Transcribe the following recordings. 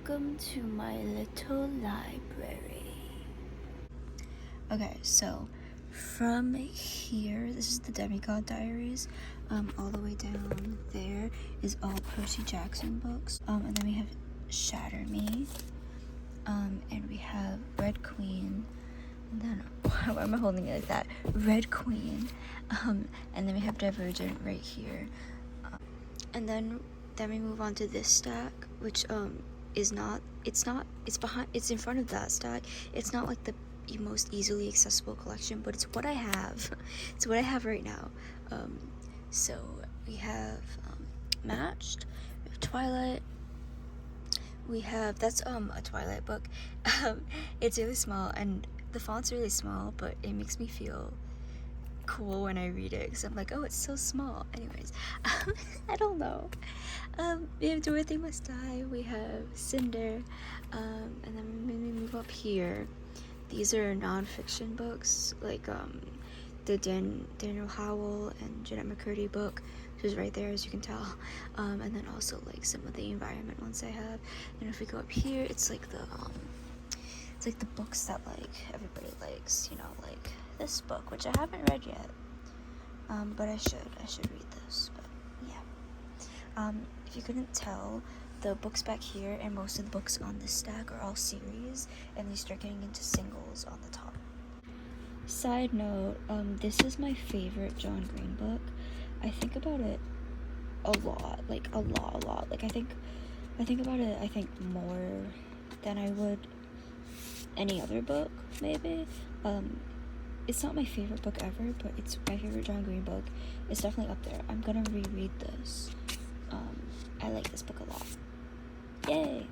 Welcome to my little library. Okay, so from here, this is the Demigod Diaries. All the way down there is all Percy Jackson books. And then we have Shatter Me. And we have Red Queen. And then, why am I holding it like that? Red Queen. And then we have Divergent right here. And then we move on to this stack, which it's in front of that stack. It's not like the most easily accessible collection, but it's what I have. It's what I have right now. So we have Matched, we have Twilight, we have, that's a Twilight book. It's really small, and the font's really small, but it makes me feel cool when I read it, because I'm like, oh, it's so small. Anyways, I don't know. We have Dorothy Must Die, we have Cinder, and then when we move up here, these are non-fiction books, like the Daniel Howell and Jeanette McCurdy book, which is right there, as you can tell, and then also like some of the environment ones I have. And if we go up here, it's like the books that like everybody likes, you know, like this book, which I haven't read yet, but I should read this. But yeah, if you couldn't tell, the books back here and most of the books on this stack are all series, and they start getting into singles on the top. Side note, this is my favorite John Green book. I think about it a lot, like a lot. Like I think about it, I think more than I would any other book, maybe. It's not my favorite book ever, but it's my favorite John Green book. It's definitely up there. I'm gonna reread this. I like this book a lot. Yay!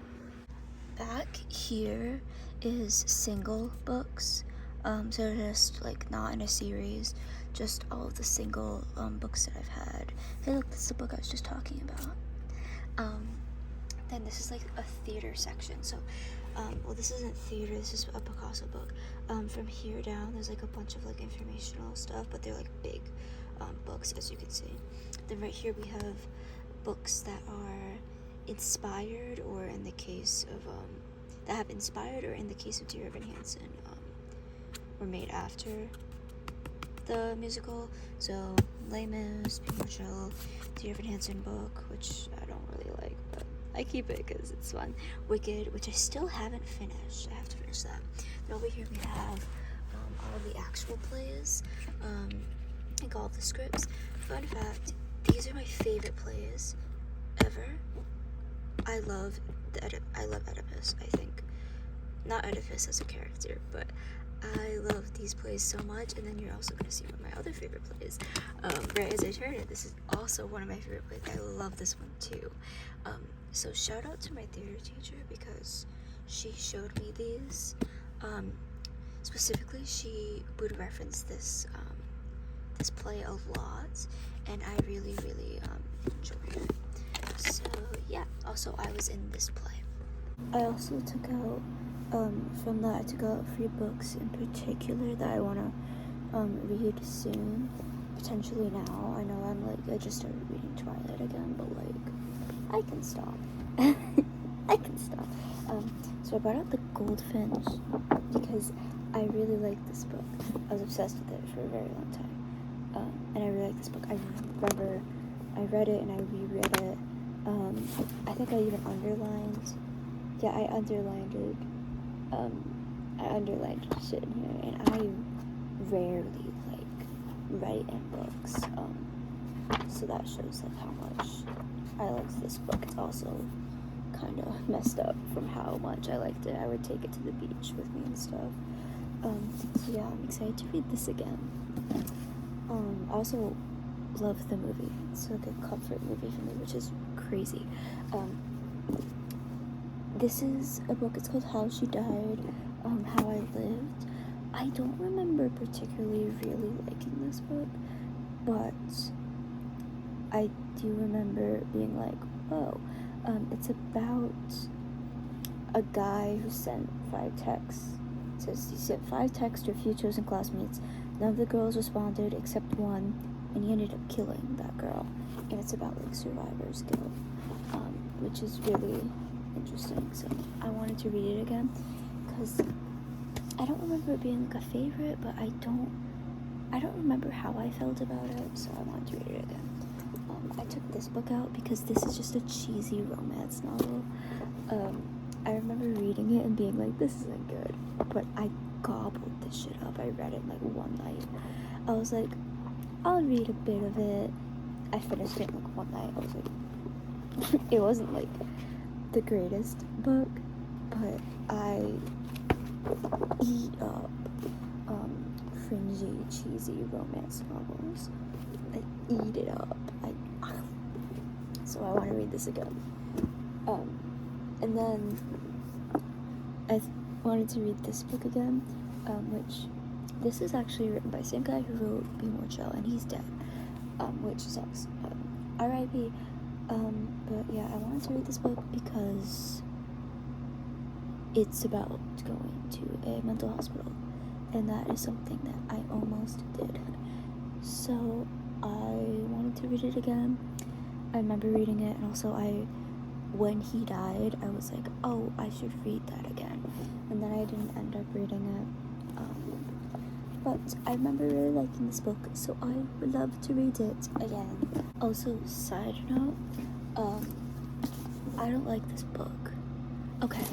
Back here is single books. So just like not in a series, just all of the single books that I've had. Hey, look, this is the book I was just talking about. Then this is like a theater section. So, well, this isn't theater. This is a Picasso book. From here down, there's like a bunch of like informational stuff, but they're like big books, as you can see. Then right here we have books that are inspired, or in the case of that have inspired, or in the case of Dear Evan Hansen, were made after the musical. So Les Mis, Pinocchio, Dear Evan Hansen book, which I don't really like, but I keep it because it's fun. Wicked, which I still haven't finished. I have to finish that. Then over here we have all of the actual plays, like all of the scripts. Fun fact, these are my favorite plays ever. I love Oedipus, I think. Not Oedipus as a character, but I love these plays so much. And then you're also going to see one of my other favorite plays, Right As I Turn It. This is also one of my favorite plays. I love this one too. So shout out to my theater teacher, because she showed me these. Specifically, she would reference this play a lot, and I really enjoyed it. So yeah, also I was in this play. I also took out from that, I took out 3 books in particular that I want to read soon, potentially now. I know I just started reading Twilight again, but like I can stop. I can stop. So I brought out The Goldfinch because I really like this book. I was obsessed with it for a very long time, and I really like this book. I remember I read it and I reread it. I think I even underlined. Yeah, I underlined it. I underlined shit in here, and I rarely like write in books. So that shows like how much I liked this book. It's also kind of messed up from how much I liked it. I would take it to the beach with me and stuff. So yeah, I'm excited to read this again. I also love the movie. It's like a comfort movie for me, which is crazy. This is a book, it's called How She Died, How I Lived. I don't remember particularly really liking this book, but I do remember being like, whoa. It's about a guy who sent 5 texts. It says he sent 5 texts to a few chosen classmates. None of the girls responded except one, and he ended up killing that girl. And it's about like survivor's guilt, which is really interesting. So I wanted to read it again because I don't remember it being like a favorite, but I don't remember how I felt about it, so I wanted to read it again. I took this book out because this is just a cheesy romance novel. I remember reading it and being like, this isn't good, but I gobbled this shit up. I read it in like one night. I was like, I'll read a bit of it. I finished it in like one night. I was like, it wasn't like the greatest book, but I eat up cringy, cheesy romance novels. I eat it up. So I want to read this again. And then I wanted to read this book again, which this is actually written by the same guy who wrote Be More Chill, and he's dead, which sucks. R.I.P. But yeah, I wanted to read this book because it's about going to a mental hospital, and that is something that I almost did. So I wanted to read it again. I remember reading it, and also when he died, I was like, oh, I should read that again, and then I didn't end up reading it. But I remember really liking this book, so I would love to read it again. Also, side note, I don't like this book. Okay.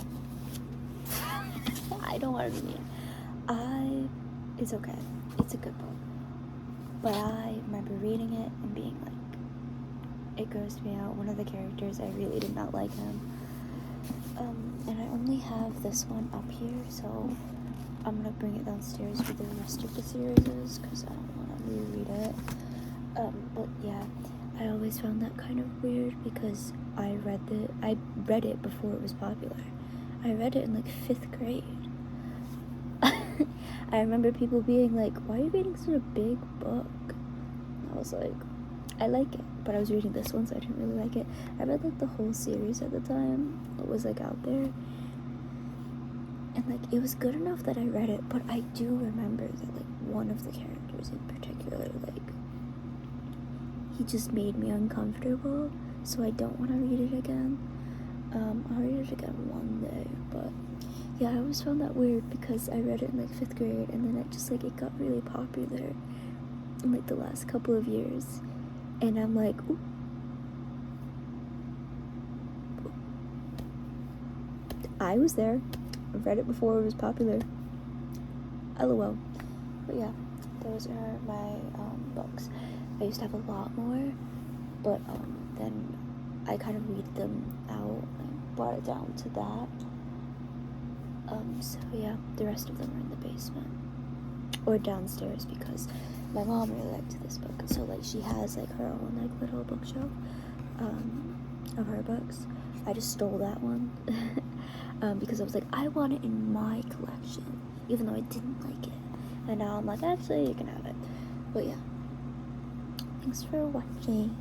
I don't want to be mean. It's okay. It's a good book. But I remember reading it and being like, it grossed me out. One of the characters, I really did not like him. And I only have this one up here, so I'm gonna bring it downstairs for the rest of the series because I don't want to reread it. But yeah, I always found that kind of weird because I read it before it was popular. I read it in like 5th grade. I remember people being like, why are you reading such a big book? And I was like, I like it, but I was reading this one, so I didn't really like it. I read like the whole series at the time. It was like out there. And like, it was good enough that I read it, but I do remember that like one of the characters in particular, like, he just made me uncomfortable, so I don't want to read it again. I'll read it again one day, but yeah, I always found that weird because I read it in like 5th grade, and then it got really popular in like the last couple of years, and I'm like, ooh. I was there. I read it before it was popular. LOL. But yeah, those are my books. I used to have a lot more, but then I kind of weeded them out and brought it down to that. So yeah, the rest of them are in the basement or downstairs because my mom really liked this book. So like, she has like her own like little bookshelf of her books. I just stole that one because I was like, I want it in my collection, even though I didn't like it. And now I'm like, actually, you can have it. But yeah, thanks for watching.